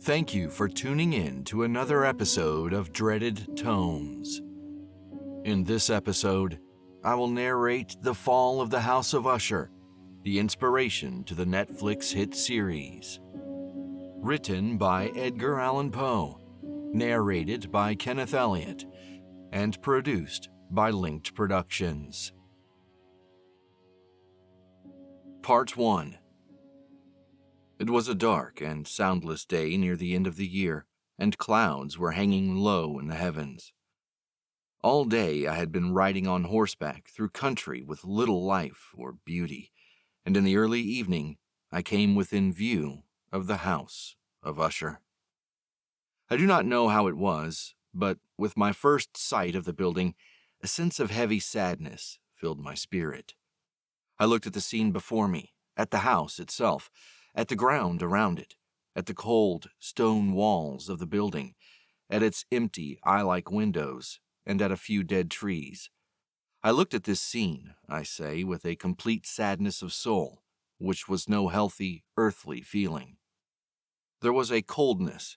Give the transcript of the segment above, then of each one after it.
Thank you for tuning in to another episode of Dreaded Tomes. In this episode, I will narrate the fall of the House of Usher, the inspiration to the Netflix hit series. Written by Edgar Allan Poe, narrated by Kenneth Elliott, and produced by Linked Productions. Part 1. It was a dark and soundless day near the end of the year, and clouds were hanging low in the heavens. All day I had been riding on horseback through country with little life or beauty, and in the early evening I came within view of the House of Usher. I do not know how it was, but with my first sight of the building, a sense of heavy sadness filled my spirit. I looked at the scene before me, at the house itself, at the ground around it, at the cold stone walls of the building, at its empty eye-like windows, and at a few dead trees. I looked at this scene, I say, with a complete sadness of soul, which was no healthy, earthly feeling. There was a coldness,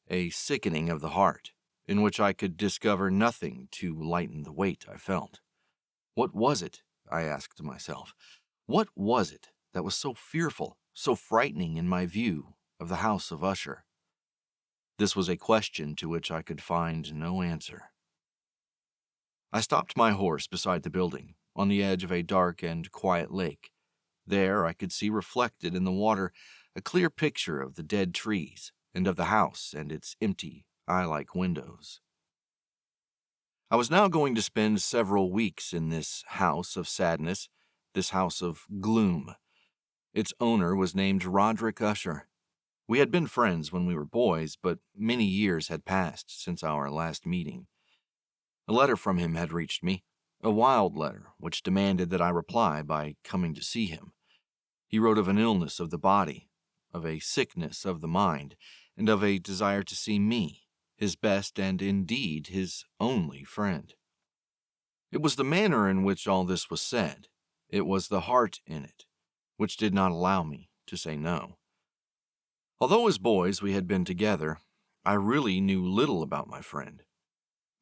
a sickening of the heart, in which I could discover nothing to lighten the weight I felt. What was it, I asked myself, what was it that was so fearful, so frightening in my view of the House of Usher? This was a question to which I could find no answer. I stopped my horse beside the building, on the edge of a dark and quiet lake. There I could see reflected in the water a clear picture of the dead trees and of the house and its empty, eye-like windows. I was now going to spend several weeks in this house of sadness, this house of gloom. Its owner was named Roderick Usher. We had been friends when we were boys, but many years had passed since our last meeting. A letter from him had reached me, a wild letter which demanded that I reply by coming to see him. He wrote of an illness of the body, of a sickness of the mind, and of a desire to see me, his best and indeed his only friend. It was the manner in which all this was said, it was the heart in it, which did not allow me to say no. Although as boys we had been together, I really knew little about my friend.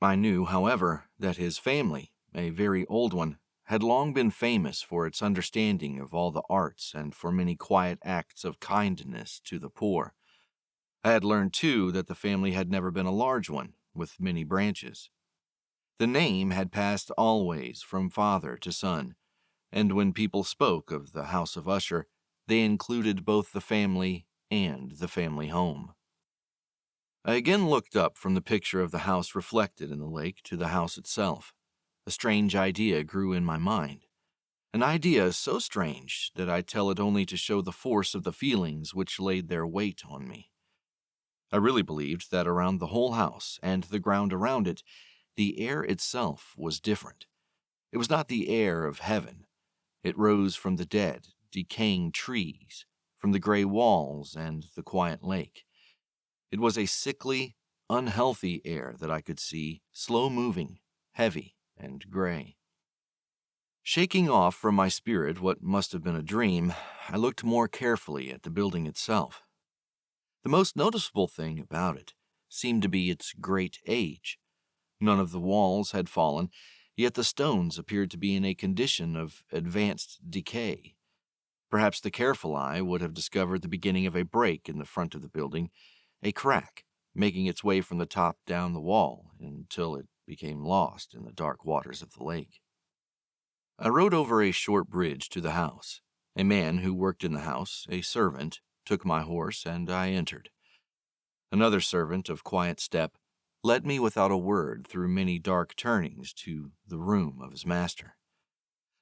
I knew, however, that his family, a very old one, had long been famous for its understanding of all the arts and for many quiet acts of kindness to the poor. I had learned, too, that the family had never been a large one, with many branches. The name had passed always from father to son, and when people spoke of the House of Usher, they included both the family and the family home. I again looked up from the picture of the house reflected in the lake to the house itself. A strange idea grew in my mind. An idea so strange that I tell it only to show the force of the feelings which laid their weight on me. I really believed that around the whole house and the ground around it, the air itself was different. It was not the air of heaven. It rose from the dead, decaying trees, from the gray walls and the quiet lake. It was a sickly, unhealthy air that I could see, slow-moving, heavy, and gray. Shaking off from my spirit what must have been a dream, I looked more carefully at the building itself. The most noticeable thing about it seemed to be its great age. None of the walls had fallen, yet the stones appeared to be in a condition of advanced decay. Perhaps the careful eye would have discovered the beginning of a break in the front of the building, a crack, making its way from the top down the wall until it became lost in the dark waters of the lake. I rode over a short bridge to the house. A man who worked in the house, a servant, took my horse, and I entered. Another servant of quiet step led me without a word through many dark turnings to the room of his master.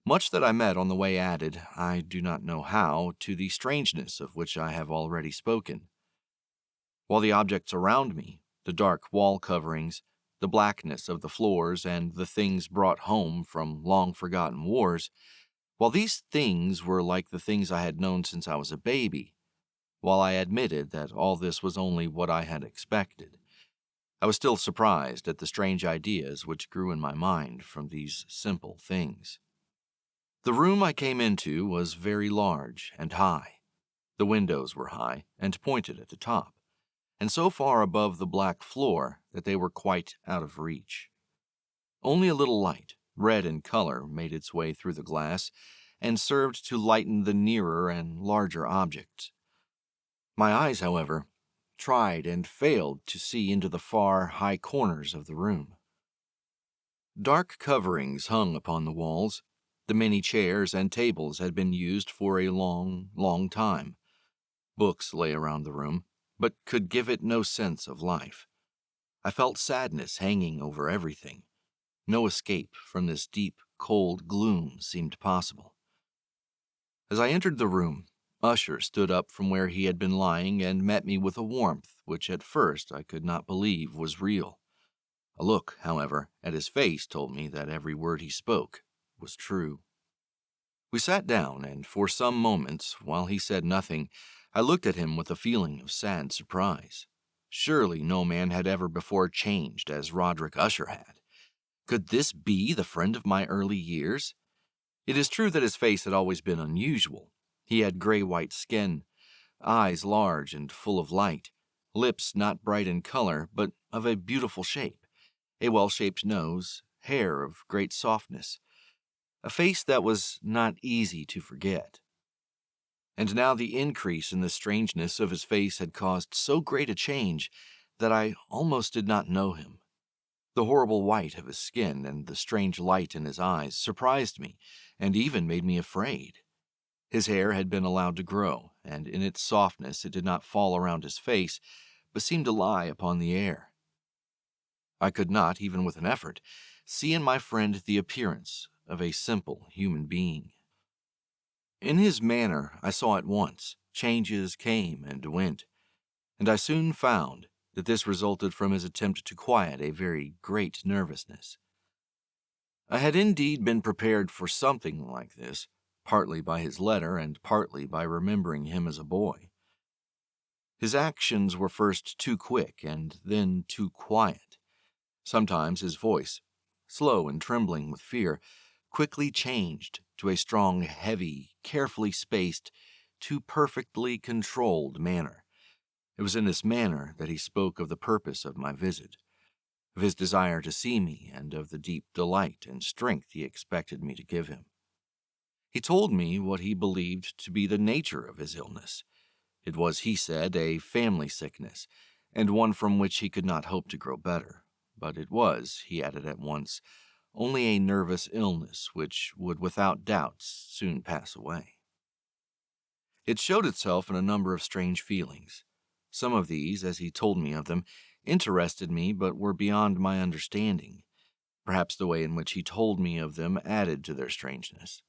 Much that I met on the way added, I do not know how, to the strangeness of which I have already spoken. While the objects around me, the dark wall coverings, the blackness of the floors, and the things brought home from long-forgotten wars, while these things were like the things I had known since I was a baby, while I admitted that all this was only what I had expected, I was still surprised at the strange ideas which grew in my mind from these simple things. The room I came into was very large and high. The windows were high and pointed at the top. and so far above the black floor that they were quite out of reach. Only a little light, red in color, made its way through the glass and served to lighten the nearer and larger objects. My eyes, however, tried and failed to see into the far, high corners of the room. Dark coverings hung upon the walls. The many chairs and tables had been used for a long, long time. Books lay around the room, but could give it no sense of life. I felt sadness hanging over everything. No escape from this deep, cold gloom seemed possible. As I entered the room, Usher stood up from where he had been lying and met me with a warmth which at first I could not believe was real. A look, however, at his face told me that every word he spoke was true. We sat down, and for some moments, while he said nothing, I looked at him with a feeling of sad surprise. Surely no man had ever before changed as Roderick Usher had. Could this be the friend of my early years? It is true that his face had always been unusual. He had gray-white skin, eyes large and full of light, lips not bright in color, but of a beautiful shape, a well-shaped nose, hair of great softness, a face that was not easy to forget. And now the increase in the strangeness of his face had caused so great a change that I almost did not know him. The horrible white of his skin and the strange light in his eyes surprised me and even made me afraid. His hair had been allowed to grow, and in its softness it did not fall around his face, but seemed to lie upon the air. I could not, even with an effort, see in my friend the appearance of a simple human being. In his manner I saw at once changes came and went, and I soon found that this resulted from his attempt to quiet a very great nervousness. I had indeed been prepared for something like this, partly by his letter and partly by remembering him as a boy. His actions were first too quick and then too quiet. Sometimes his voice, slow and trembling with fear, quickly changed to a strong, heavy, carefully spaced, too perfectly controlled manner. It was in this manner that he spoke of the purpose of my visit, of his desire to see me, and of the deep delight and strength he expected me to give him. He told me what he believed to be the nature of his illness. It was, he said, a family sickness, and one from which he could not hope to grow better. But it was, he added at once, only a nervous illness which would without doubt soon pass away. It showed itself in a number of strange feelings. Some of these, as he told me of them, interested me but were beyond my understanding. Perhaps the way in which he told me of them added to their strangeness.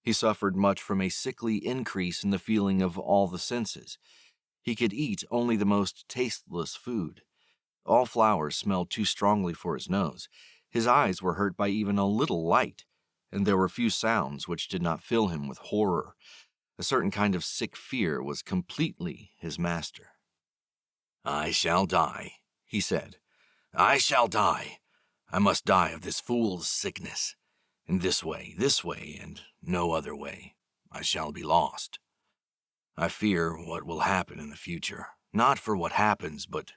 He suffered much from a sickly increase in the feeling of all the senses. He could eat only the most tasteless food. All flowers smelled too strongly for his nose. His eyes were hurt by even a little light, and there were few sounds which did not fill him with horror. A certain kind of sick fear was completely his master. "I shall die," he said. "I shall die. I must die of this fool's sickness. In this way, and no other way, I shall be lost. I fear what will happen in the future, not for what happens, but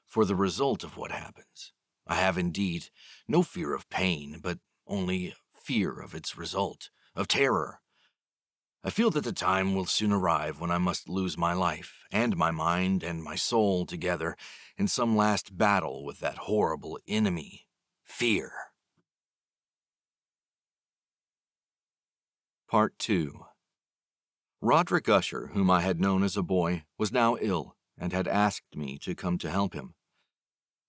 for the result of what happens. I have indeed no fear of pain, but only fear of its result, of terror. I feel that the time will soon arrive when I must lose my life, and my mind and my soul together, in some last battle with that horrible enemy, fear." Part 2. Roderick Usher, whom I had known as a boy, was now ill and had asked me to come to help him.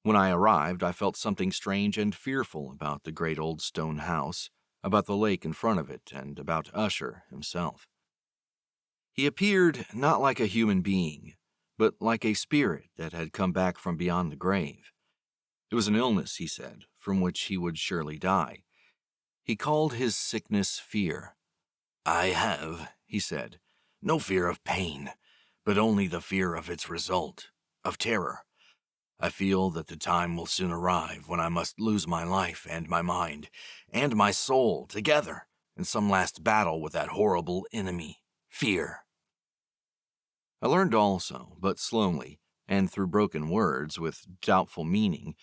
When I arrived, I felt something strange and fearful about the great old stone house, about the lake in front of it, and about Usher himself. He appeared not like a human being, but like a spirit that had come back from beyond the grave. It was an illness, he said, from which he would surely die. He called his sickness fear. "I have," he said, "no fear of pain, but only the fear of its result, of terror. I feel that the time will soon arrive when I must lose my life and my mind and my soul together in some last battle with that horrible enemy, fear." I learned also, but slowly, and through broken words with doubtful meaning,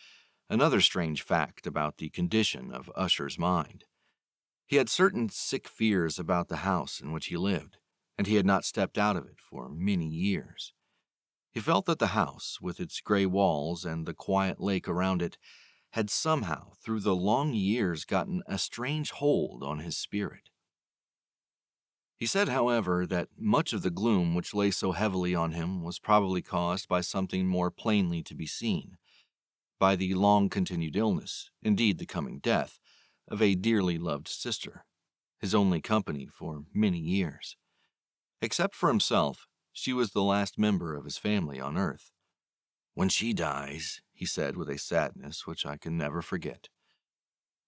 another strange fact about the condition of Usher's mind. He had certain sick fears about the house in which he lived, and he had not stepped out of it for many years. He felt that the house, with its gray walls and the quiet lake around it, had somehow, through the long years, gotten a strange hold on his spirit. He said, however, that much of the gloom which lay so heavily on him was probably caused by something more plainly to be seen, by the long-continued illness, indeed the coming death, of a dearly loved sister, his only company for many years. Except for himself, she was the last member of his family on earth. "When she dies," he said with a sadness which I can never forget,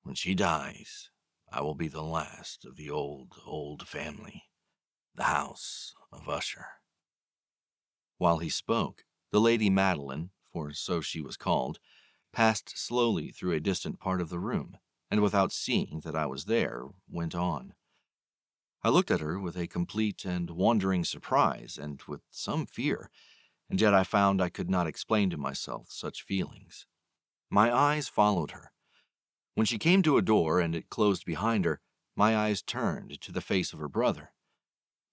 "when she dies, I will be the last of the old family, the House of Usher." While he spoke, the Lady Madeline, for so she was called, passed slowly through a distant part of the room, and without seeing that I was there, went on. I looked at her with a complete and wondering surprise, and with some fear, and yet I found I could not explain to myself such feelings. My eyes followed her. When she came to a door and it closed behind her, my eyes turned to the face of her brother.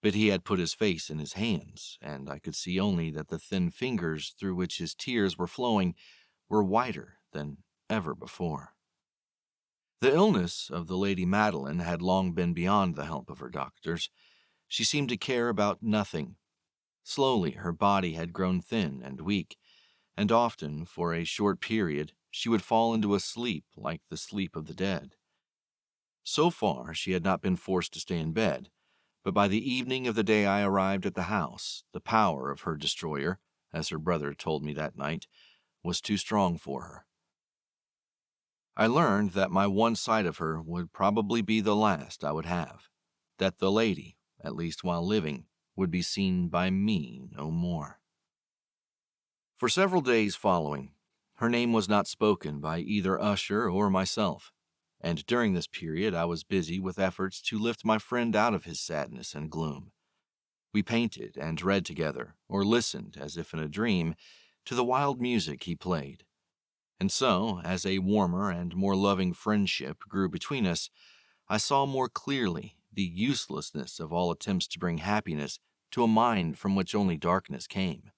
But he had put his face in his hands, and I could see only that the thin fingers through which his tears were flowing were whiter than ever before. The illness of the Lady Madeline had long been beyond the help of her doctors. She seemed to care about nothing. Slowly her body had grown thin and weak, and often, for a short period, she would fall into a sleep like the sleep of the dead. So far she had not been forced to stay in bed, but by the evening of the day I arrived at the house, the power of her destroyer, as her brother told me that night, was too strong for her. I learned that my one sight of her would probably be the last I would have, that the lady, at least while living, would be seen by me no more. For several days following, her name was not spoken by either Usher or myself, and during this period I was busy with efforts to lift my friend out of his sadness and gloom. We painted and read together, or listened, as if in a dream, to the wild music he played. And so, as a warmer and more loving friendship grew between us, I saw more clearly the uselessness of all attempts to bring happiness to a mind from which only darkness came,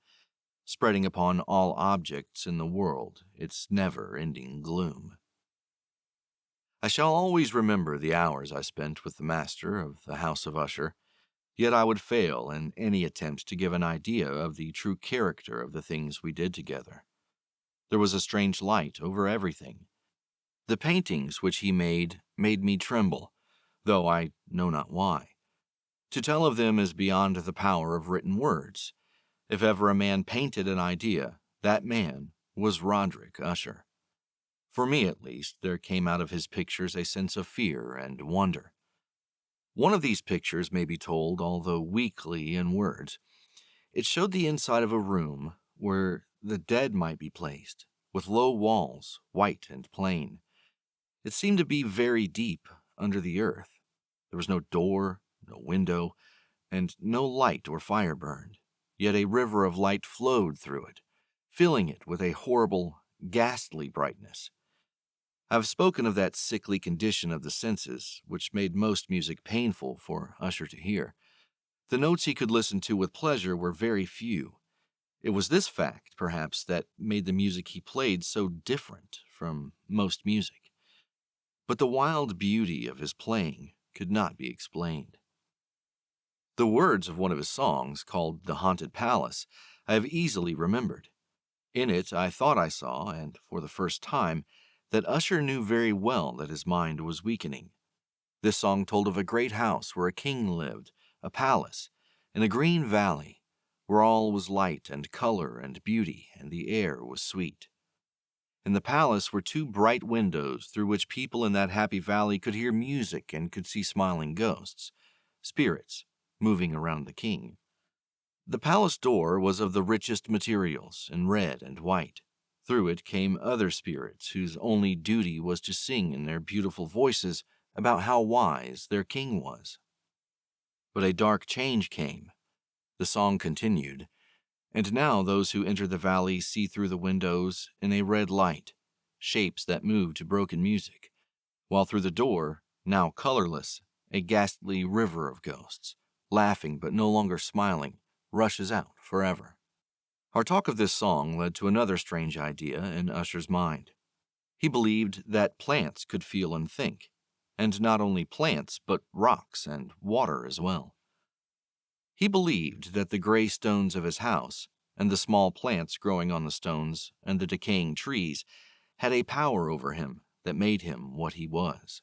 spreading upon all objects in the world its never-ending gloom. I shall always remember the hours I spent with the master of the House of Usher, yet I would fail in any attempt to give an idea of the true character of the things we did together. There was a strange light over everything. The paintings which he made me tremble, though I know not why. To tell of them is beyond the power of written words. If ever a man painted an idea, that man was Roderick Usher. For me, at least, there came out of his pictures a sense of fear and wonder. One of these pictures may be told, although weakly, in words. It showed the inside of a room where the dead might be placed, with low walls, white and plain. It seemed to be very deep under the earth. There was no door, no window, and no light or fire burned, yet a river of light flowed through it, filling it with a horrible, ghastly brightness. I have spoken of that sickly condition of the senses, which made most music painful for Usher to hear. The notes he could listen to with pleasure were very few. It was this fact, perhaps, that made the music he played so different from most music. But the wild beauty of his playing could not be explained. The words of one of his songs, called The Haunted Palace, I have easily remembered. In it I thought I saw, and for the first time, that Usher knew very well that his mind was weakening. This song told of a great house where a king lived, a palace, in a green valley, where all was light and color and beauty, and the air was sweet. In the palace were two bright windows through which people in that happy valley could hear music and could see smiling ghosts, spirits, moving around the king. The palace door was of the richest materials, in red and white. Through it came other spirits whose only duty was to sing in their beautiful voices about how wise their king was. But a dark change came. The song continued, And now those who enter the valley see through the windows in a red light, shapes that move to broken music, while through the door, now colorless, a ghastly river of ghosts, laughing but no longer smiling, rushes out forever. Our talk of this song led to another strange idea in Usher's mind. He believed that plants could feel and think, and not only plants, but rocks and water as well. He believed that the gray stones of his house, and the small plants growing on the stones, and the decaying trees, had a power over him that made him what he was.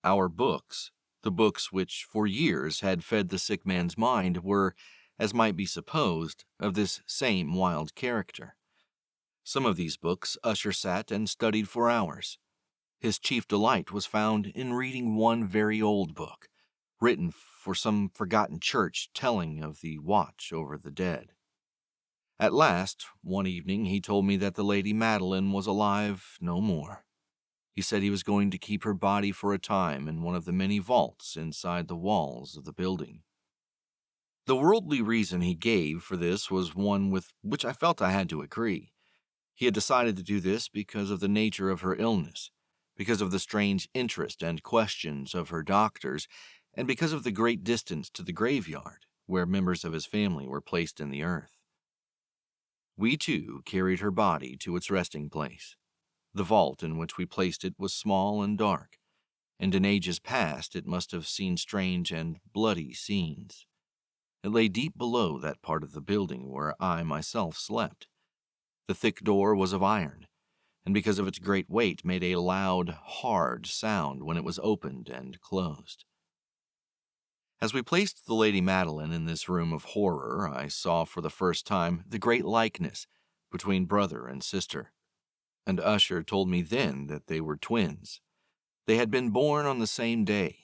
Our books, the books which for years had fed the sick man's mind, were, as might be supposed, of this same wild character. Some of these books Usher sat and studied for hours. His chief delight was found in reading one very old book, written for some forgotten church telling of the watch over the dead. At last, one evening, he told me that the Lady Madeline was alive no more. He said he was going to keep her body for a time in one of the many vaults inside the walls of the building. The worldly reason he gave for this was one with which I felt I had to agree. He had decided to do this because of the nature of her illness, because of the strange interest and questions of her doctors, and because of the great distance to the graveyard, where members of his family were placed in the earth. We, too, carried her body to its resting place. The vault in which we placed it was small and dark, and in ages past it must have seen strange and bloody scenes. It lay deep below that part of the building where I myself slept. The thick door was of iron, and because of its great weight made a loud, hard sound when it was opened and closed. As we placed the Lady Madeline in this room of horror, I saw for the first time the great likeness between brother and sister, and Usher told me then that they were twins. They had been born on the same day.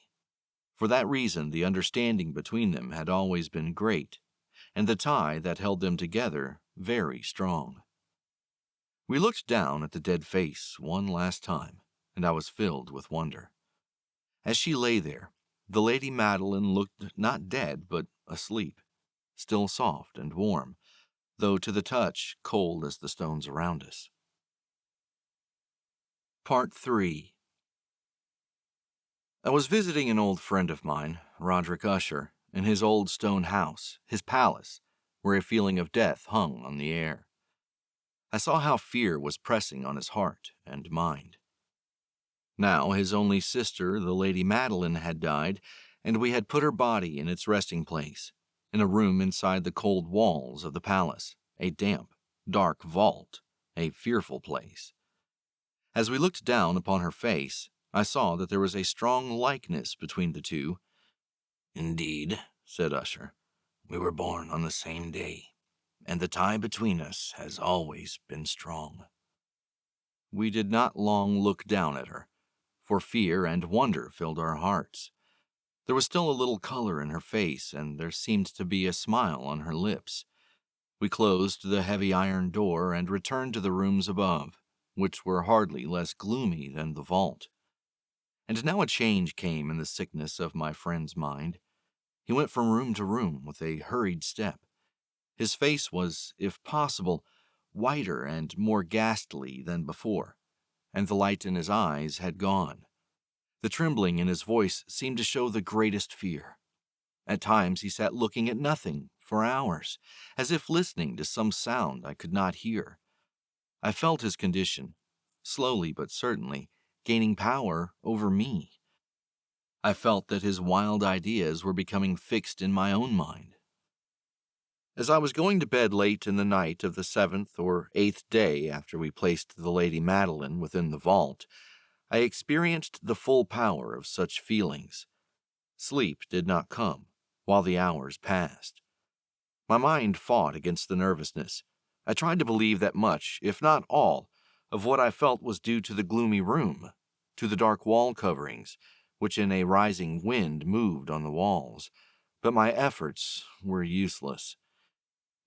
For that reason, the understanding between them had always been great, and the tie that held them together very strong. We looked down at the dead face one last time, and I was filled with wonder. As she lay there, the Lady Madeline looked not dead, but asleep, still soft and warm, though to the touch cold as the stones around us. Part 3. I was visiting an old friend of mine, Roderick Usher, in his old stone house, his palace, where a feeling of death hung on the air. I saw how fear was pressing on his heart and mind. Now his only sister, the Lady Madeline, had died, and we had put her body in its resting place, in a room inside the cold walls of the palace, a damp, dark vault, a fearful place. As we looked down upon her face, I saw that there was a strong likeness between the two. "Indeed," said Usher, "we were born on the same day, and the tie between us has always been strong." We did not long look down at her, for fear and wonder filled our hearts. There was still a little color in her face, and there seemed to be a smile on her lips. We closed the heavy iron door and returned to the rooms above, which were hardly less gloomy than the vault. And now a change came in the sickness of my friend's mind. He went from room to room with a hurried step. His face was, if possible, whiter and more ghastly than before, and the light in his eyes had gone. The trembling in his voice seemed to show the greatest fear. At times he sat looking at nothing for hours, as if listening to some sound I could not hear. I felt his condition, slowly but certainly, gaining power over me. I felt that his wild ideas were becoming fixed in my own mind. As I was going to bed late in the night of the 7th or 8th day after we placed the Lady Madeline within the vault, I experienced the full power of such feelings. Sleep did not come while the hours passed. My mind fought against the nervousness. I tried to believe that much, if not all, of what I felt was due to the gloomy room, to the dark wall coverings, which in a rising wind moved on the walls, but my efforts were useless.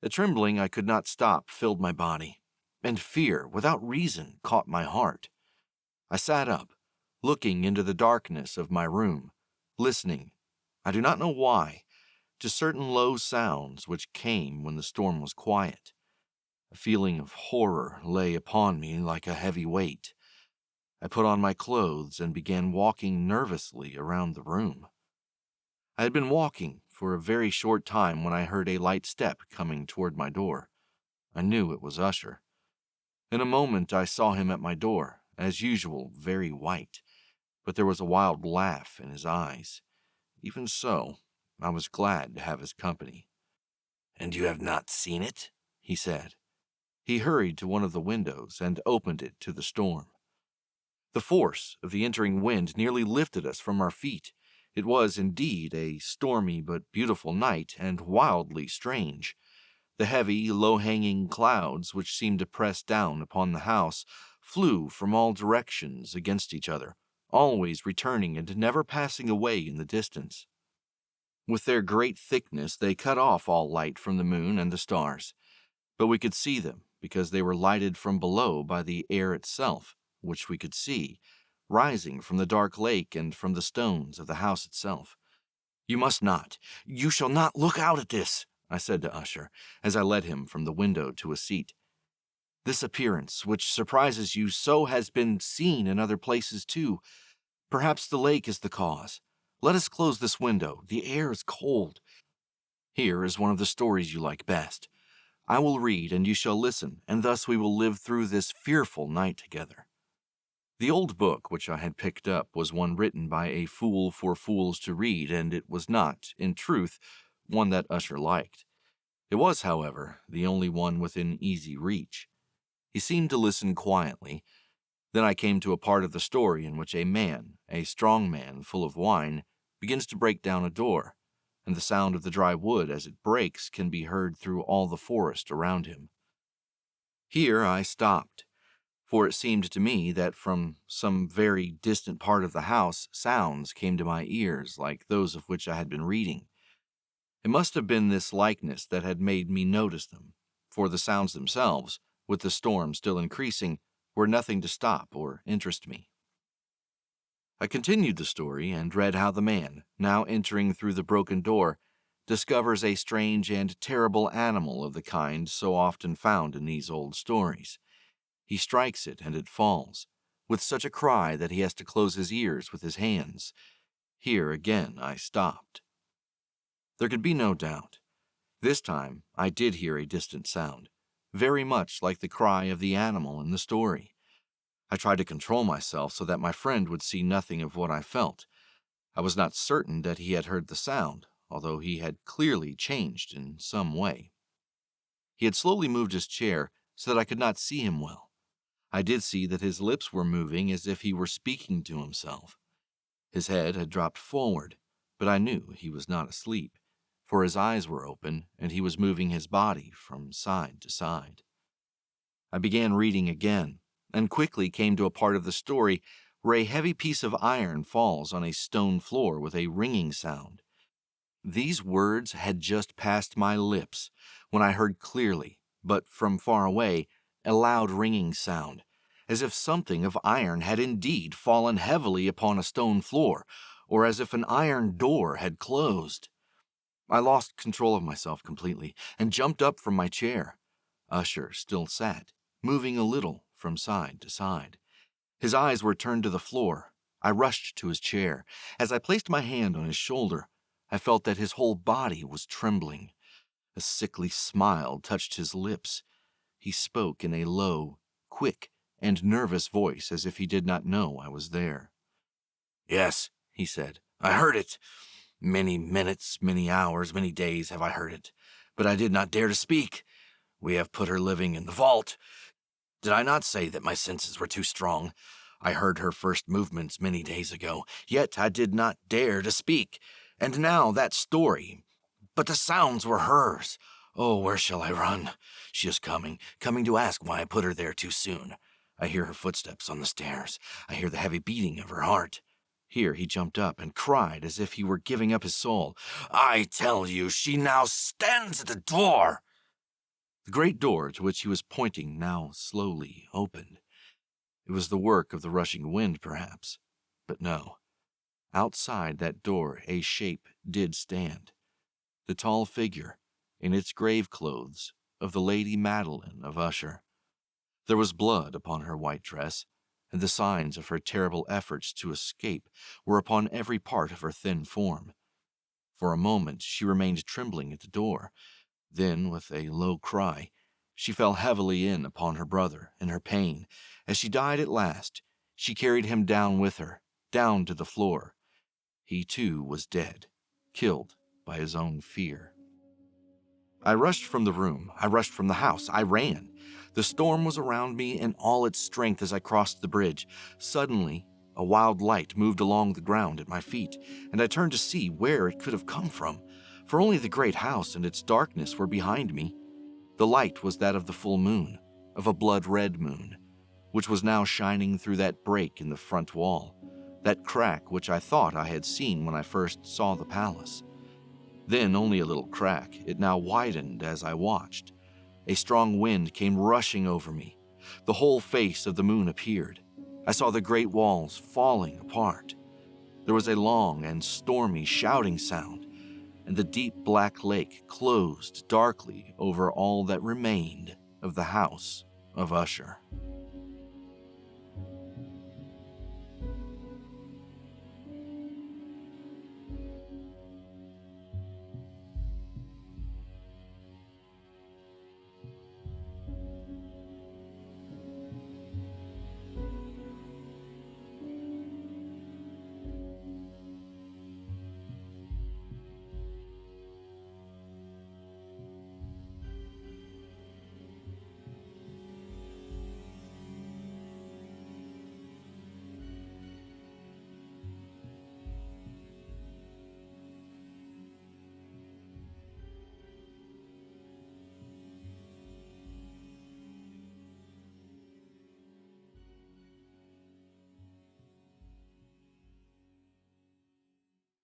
The trembling I could not stop filled my body, and fear, without reason, caught my heart. I sat up, looking into the darkness of my room, listening, I do not know why, to certain low sounds which came when the storm was quiet. A feeling of horror lay upon me like a heavy weight. I put on my clothes and began walking nervously around the room. I had been walking for a very short time when I heard a light step coming toward my door. I knew it was Usher. In a moment I saw him at my door, as usual very white, but there was a wild laugh in his eyes. Even so, I was glad to have his company. "And you have not seen it?" he said. He hurried to one of the windows and opened it to the storm. The force of the entering wind nearly lifted us from our feet. It was indeed a stormy but beautiful night, and wildly strange. The heavy, low-hanging clouds which seemed to press down upon the house flew from all directions against each other, always returning and never passing away in the distance. With their great thickness they cut off all light from the moon and the stars, but we could see them because they were lighted from below by the air itself, which we could see, rising from the dark lake and from the stones of the house itself. "You must not, you shall not look out at this," I said to Usher, as I led him from the window to a seat. "This appearance, which surprises you so, has been seen in other places too. Perhaps the lake is the cause. Let us close this window. The air is cold. Here is one of the stories you like best. I will read, and you shall listen, and thus we will live through this fearful night together." The old book which I had picked up was one written by a fool for fools to read, and it was not, in truth, one that Usher liked. It was, however, the only one within easy reach. He seemed to listen quietly. Then I came to a part of the story in which a man, a strong man full of wine, begins to break down a door, and the sound of the dry wood as it breaks can be heard through all the forest around him. Here I stopped, for it seemed to me that from some very distant part of the house sounds came to my ears like those of which I had been reading. It must have been this likeness that had made me notice them, for the sounds themselves, with the storm still increasing, were nothing to stop or interest me. I continued the story and read how the man, now entering through the broken door, discovers a strange and terrible animal of the kind so often found in these old stories. He strikes it and it falls, with such a cry that he has to close his ears with his hands. Here again I stopped. There could be no doubt. This time I did hear a distant sound, very much like the cry of the animal in the story. I tried to control myself so that my friend would see nothing of what I felt. I was not certain that he had heard the sound, although he had clearly changed in some way. He had slowly moved his chair so that I could not see him well. I did see that his lips were moving as if he were speaking to himself. His head had dropped forward, but I knew he was not asleep, for his eyes were open and he was moving his body from side to side. I began reading again, and quickly came to a part of the story where a heavy piece of iron falls on a stone floor with a ringing sound. These words had just passed my lips when I heard clearly, but from far away, a loud ringing sound, as if something of iron had indeed fallen heavily upon a stone floor, or as if an iron door had closed. I lost control of myself completely, and jumped up from my chair. Usher still sat, moving a little from side to side. His eyes were turned to the floor. I rushed to his chair. As I placed my hand on his shoulder, I felt that his whole body was trembling. A sickly smile touched his lips. He spoke in a low, quick, and nervous voice as if he did not know I was there. "Yes," he said, "I heard it. Many minutes, many hours, many days have I heard it, but I did not dare to speak. We have put her living in the vault. Did I not say that my senses were too strong? I heard her first movements many days ago, yet I did not dare to speak. And now that story. But the sounds were hers. Oh, where shall I run? She is coming to ask why I put her there too soon. I hear her footsteps on the stairs. I hear the heavy beating of her heart." Here he jumped up and cried as if he were giving up his soul. "I tell you, she now stands at the door." The great door to which he was pointing now slowly opened. It was the work of the rushing wind, perhaps, but no. Outside that door a shape did stand. the tall figure, in its grave clothes, of the Lady Madeline of Usher. There was blood upon her white dress, and the signs of her terrible efforts to escape were upon every part of her thin form. For a moment she remained trembling at the door. Then, with a low cry, she fell heavily in upon her brother in her pain. As she died at last, she carried him down with her, down to the floor. He too was dead, killed by his own fear. I rushed from the room. I rushed from the house. I ran. The storm was around me in all its strength as I crossed the bridge. Suddenly, a wild light moved along the ground at my feet, and I turned to see where it could have come from, for only the great house and its darkness were behind me. The light was that of the full moon, of a blood-red moon, which was now shining through that break in the front wall, that crack which I thought I had seen when I first saw the palace. Then only a little crack. It now widened as I watched. A strong wind came rushing over me. The whole face of the moon appeared. I saw the great walls falling apart. There was a long and stormy shouting sound, and the deep black lake closed darkly over all that remained of the House of Usher.